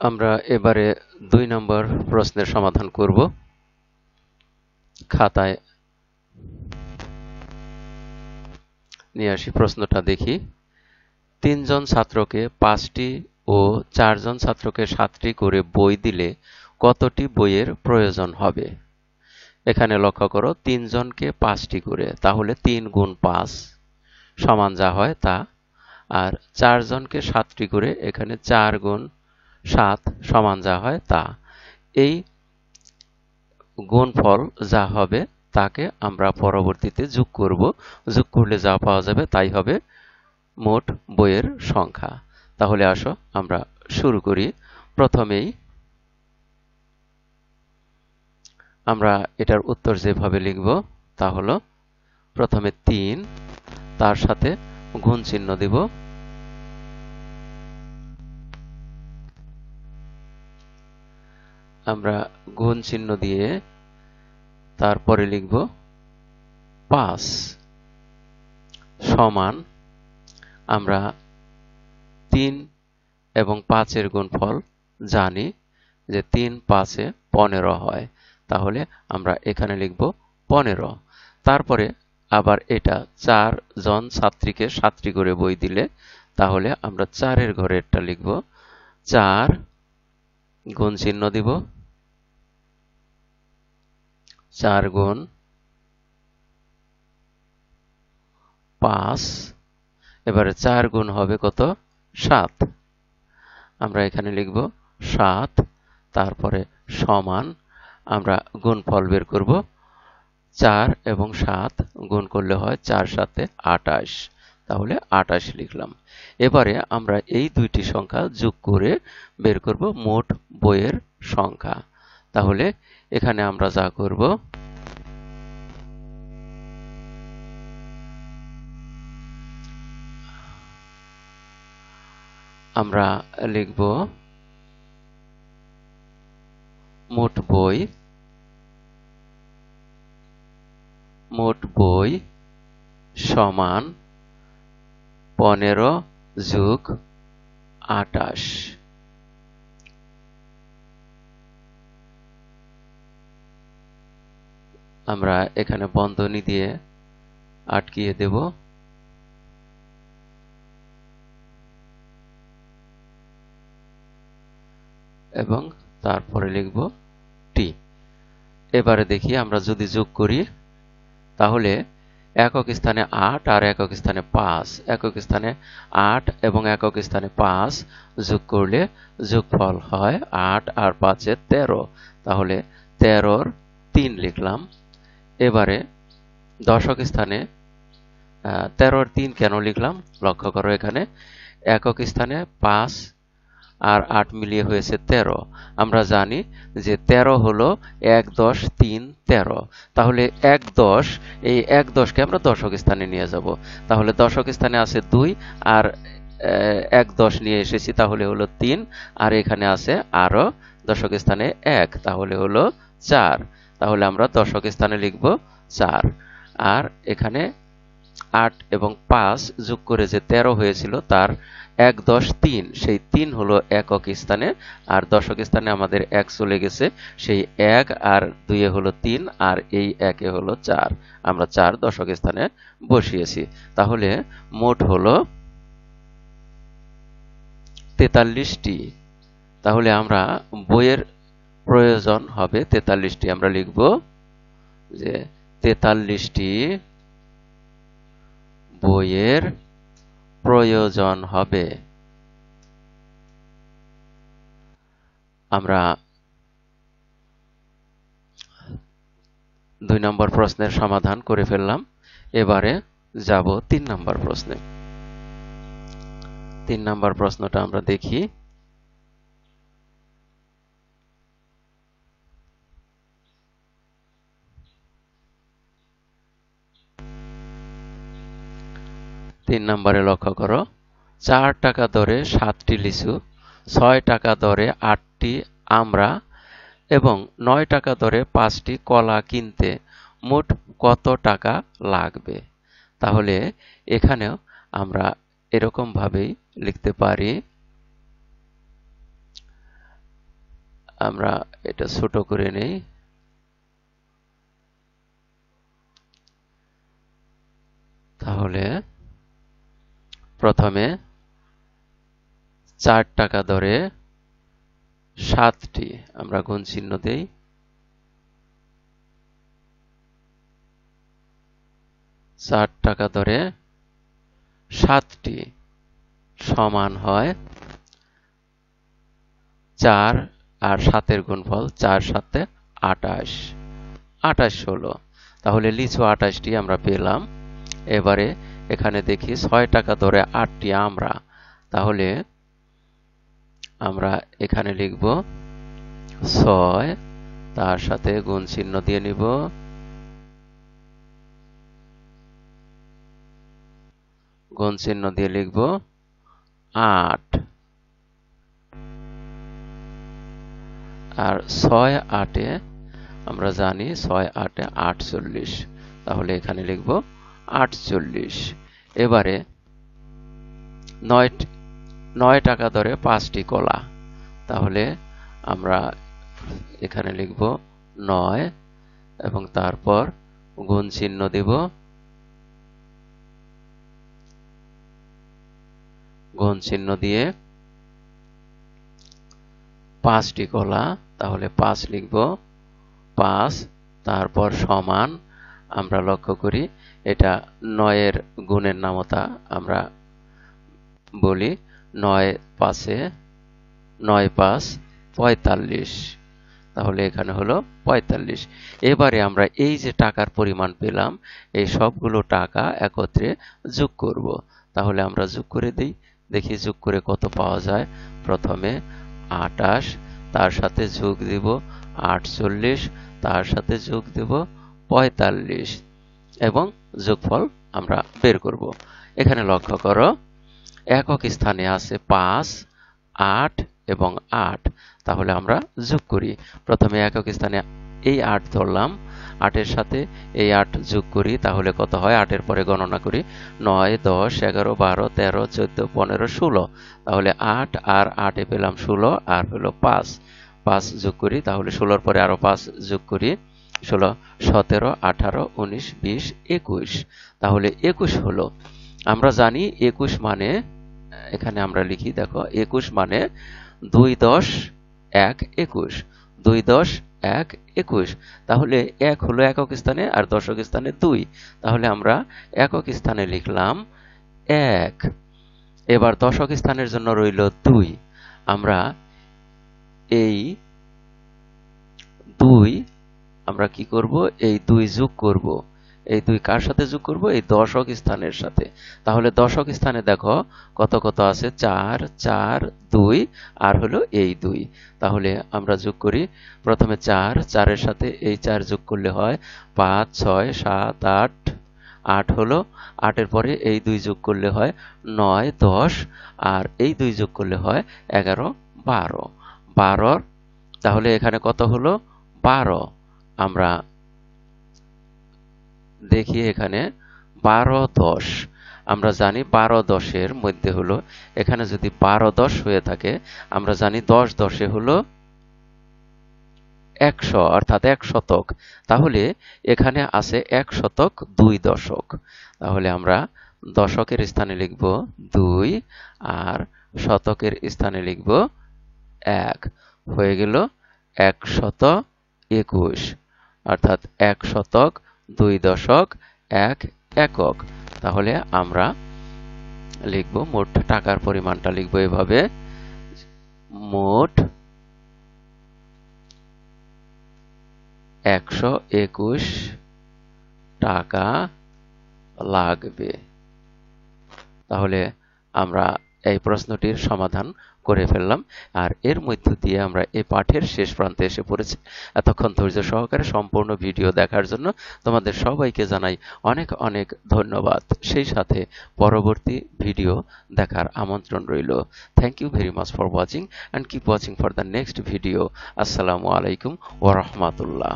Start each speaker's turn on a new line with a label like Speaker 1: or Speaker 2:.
Speaker 1: আমরা এবারে 2 নম্বর প্রশ্নের সমাধান করব। খাতায় নিয়ে আসি, প্রশ্নটা দেখি। 3 জন ছাত্রকে 5টি ও 4 জন ছাত্রকে 7টি করে বই দিলে কতটি বইয়ের প্রয়োজন হবে? এখানে লক্ষ্য করো, 3 জনকে 5টি করে, তাহলে 3 গুণ 5 সমান যা হয় তা। আর 4 জনকে 7টি করে, এখানে 4 গুণ 7 সমান যা হয় তা। এই গুণফল যা হবে তাকে আমরা পরবর্তীতে যোগ করব। যোগ করলে যা পাওয়া যাবে তাই হবে মোট বইয়ের সংখ্যা। তাহলে আসো আমরা শুরু করি। প্রথমেই আমরা এটার উত্তর যেভাবে লিখব তা হলো, প্রথমে 3, তার সাথে গুণ চিহ্ন দিব, আমরা গুণ চিহ্ন দিয়ে তারপরে লিখব 5 সমান, আমরা 3 এবং 5 এর গুণফল জানি যে 3 5 এ 15 হয়, তাহলে আমরা এখানে লিখব 15। তারপরে আবার এটা 4 জন ছাত্রীকে 7টি করে বই দিলে, তাহলে আমরা 4 এর ঘরেরটা লিখব, 4 গুণ চিহ্ন দিব, 4 গুণ 5, এবারে 4 গুণ হবে কত? 7, আমরা এখানে লিখব 7, তারপরে সমান, আমরা গুণফল বের করব, 4 এবং 7 গুণ করলে হয় 4 7 28, তাহলে 28 লিখলাম। এবারে আমরা এই দুইটি সংখ্যা যোগ করে বের করব মোট বইয়ের সংখ্যা। তাহলে এখানে আমরা যা করব, আমরা লিখব মোট বই সমান 15 যোগ 28। আমরা এখানে বন্ধনী দিয়ে আটকিয়ে দেব, এবং তারপরে লিখব টি। এবারে দেখি আমরা যদি যোগ করি, তাহলে একক স্থানে 8 আর একক স্থানে 5, একক স্থানে 8 এবং একক স্থানে 5 যোগ করলে যোগফল হয় 8 আর 5 এর 13, তাহলে 13 এর 3 লিখলাম। এবারে দশক স্থানে 13 এর 3 কেন লিখলাম লক্ষ্য করো, এখানে একক স্থানে 5 আর 8 মিলিয়ে হয়েছে 13। আমরা জানি যে 13 হলো 1 10 3 13, তাহলে 1 10, এই 1 10 কে আমরা দশক স্থানে নিয়ে যাব, তাহলে দশক স্থানে আছে 2 আর 1 10 নিয়ে এসেছি, তাহলে হলো 3, আর এখানে আছে আরো দশক স্থানে 1, তাহলে হলো 4, তাহলে আমরা দশক স্থানে লিখব 4। আর এখানে 8 এবং 5 যোগ করে যে 13 হয়েছিল তার 1 10 3, সেই 3 হলো একক স্থানে, আর দশক স্থানে আমাদের 1 চলে গেছে, সেই 1 আর 2 এ হলো 3, আর এই 1 এ হলো 4, আমরা 4 দশক স্থানে বসিয়েছি। তাহলে মোট হলো 43টি। তাহলে আমরা বইয়ের প্রয়োজন হবে 43টি, আমরা লিখব যে 43টি বইয়ের প্রয়োজন হবে। আমরা 2 নম্বর প্রশ্নের সমাধান করে ফেললাম। এবারে যাব 3 নম্বর প্রশ্নে। 3 নম্বর প্রশ্নটা আমরা দেখি। তিন নম্বরে লক্ষ্য করো, 4 টাকা দরে 7টি লিচু, 6 টাকা দরে 8টি আমড়া এবং 9 টাকা দরে 5টি কলা কিনতে মোট কত টাকা লাগবে? তাহলে এখানেও আমরা এরকম ভাবেই লিখতে পারি, আমরা এটা ছোট করে নেই। তাহলে প্রথমে 4 টাকা দরে 7টি আমরা গুণ চিহ্ন দেই। 4 টাকা দরে 7টি সমান হয় 4 আর 7 এর গুণফল 4 7 28। 28 হলো। তাহলে লিচু 28টি আমরা পেলাম। এবারে এখানে দেখি 6 টাকা দরে 8টি আমরা। তাহলে আমরা এখানে লিখব 6, তার সাথে গুণ চিহ্ন দিয়ে নিব, গুণ চিহ্ন দিয়ে লিখব 8, আর 6 8 আমরা জানি 6 8 48। তাহলে এখানে লিখব 48। এবারে 9 টাকা দরে 5টি কলা। তাহলে আমরা এখানে লিখব 9 এবং তারপর গুণ চিহ্ন দেব, গুণ চিহ্ন দিয়ে 5টি কলা। তাহলে 5 লিখব, 5 তারপর সমান, আমরা লক্ষ্য করি এটা 9 এর গুণের নামতা আমরা বলি 9 5 9 5 45। তাহলে এখানে হলো 45। এবারে আমরা এই যে টাকার পরিমাণ পেলাম এই সবগুলো টাকা একত্রে যোগ করব। তাহলে আমরা যোগ করে দিই, দেখি যোগ করে কত পাওয়া যায়। প্রথমে 28, তার সাথে যোগ দেব 48, তার সাথে যোগ দেব 45 এবং যোগফল আমরা বের করব। এখানে লক্ষ্য করো একক স্থানে আছে 5, 8 এবং 8। তাহলে আমরা যোগ করি। প্রথমে একক স্থানে এই 8 ধরলাম, 8 এর সাথে এই 8 যোগ করি। তাহলে কত হয়? 8 এর পরে গণনা করি 9 10 11 12 13 14 15 16। তাহলে 8 আর 8 এ পেলাম 16 আর হলো 5। 5 যোগ করি, তাহলে 16 এর পরে আরো 5 যোগ করি, 16 17 18 19 20 21। তাহলে 21 হলো। আমরা জানি 21 মানে, এখানে আমরা লিখি, দেখো 21 মানে 2 10 1 21। 2 10 1 21। তাহলে 1 হলো একক স্থানে আর দশক স্থানে 2। তাহলে আমরা একক স্থানে লিখলাম 1। এবার দশক স্থানের জন্য রইল 2। আমরা এই 2 আমরা কি করব? এই 2 যোগ করব। এই 2 কার সাথে যোগ করব? এই দশক স্থানের সাথে। তাহলে দশক স্থানে দেখো কত কত আছে? 4 4 2 আর হলো এই 2। তাহলে আমরা যোগ করি। প্রথমে 4, 4 এর সাথে এই 4 যোগ করলে হয় 5 6 7 8। 8 হলো। 8 এর পরে এই 2 যোগ করলে হয় 9 10 আর এই 2 যোগ করলে হয় 11 12। 12, তাহলে এখানে কত হলো? 12। আমরা দেখি এখানে 12 10। আমরা জানি 12 10 এর মধ্যে হলো, এখানে যদি 12 10 হয়ে থাকে আমরা জানি 10 10 এ হলো 100, অর্থাৎ 1 শতক। তাহলে এখানে আছে 1 শতক 2 দশক। তাহলে আমরা দশকের স্থানে লিখব 2 আর শতকের স্থানে লিখব 1। হয়ে গেল 121, অর্থাৎ 1 শতক 2 দশক 1 একক। তাহলে আমরা লিখব মোট টাকার পরিমাণটা লিখব এভাবে, মোট 121 টাকা লাগবে। তাহলে আমরা এই প্রশ্নটির সমাধান করে ফেললাম। আর এর মধ্য দিয়ে আমরা এই পাঠের শেষ প্রান্তে এসে পড়েছি। এতক্ষণ ধৈর্য সহকারে সম্পূর্ণ ভিডিও দেখার জন্য তোমাদের সবাইকে জানাই অনেক অনেক ধন্যবাদ। সেই সাথে পরবর্তী ভিডিও দেখার আমন্ত্রণ রইল। Thank you very much for watching and keep watching for the next video. আসসালামু আলাইকুম ওয়া রাহমাতুল্লাহ।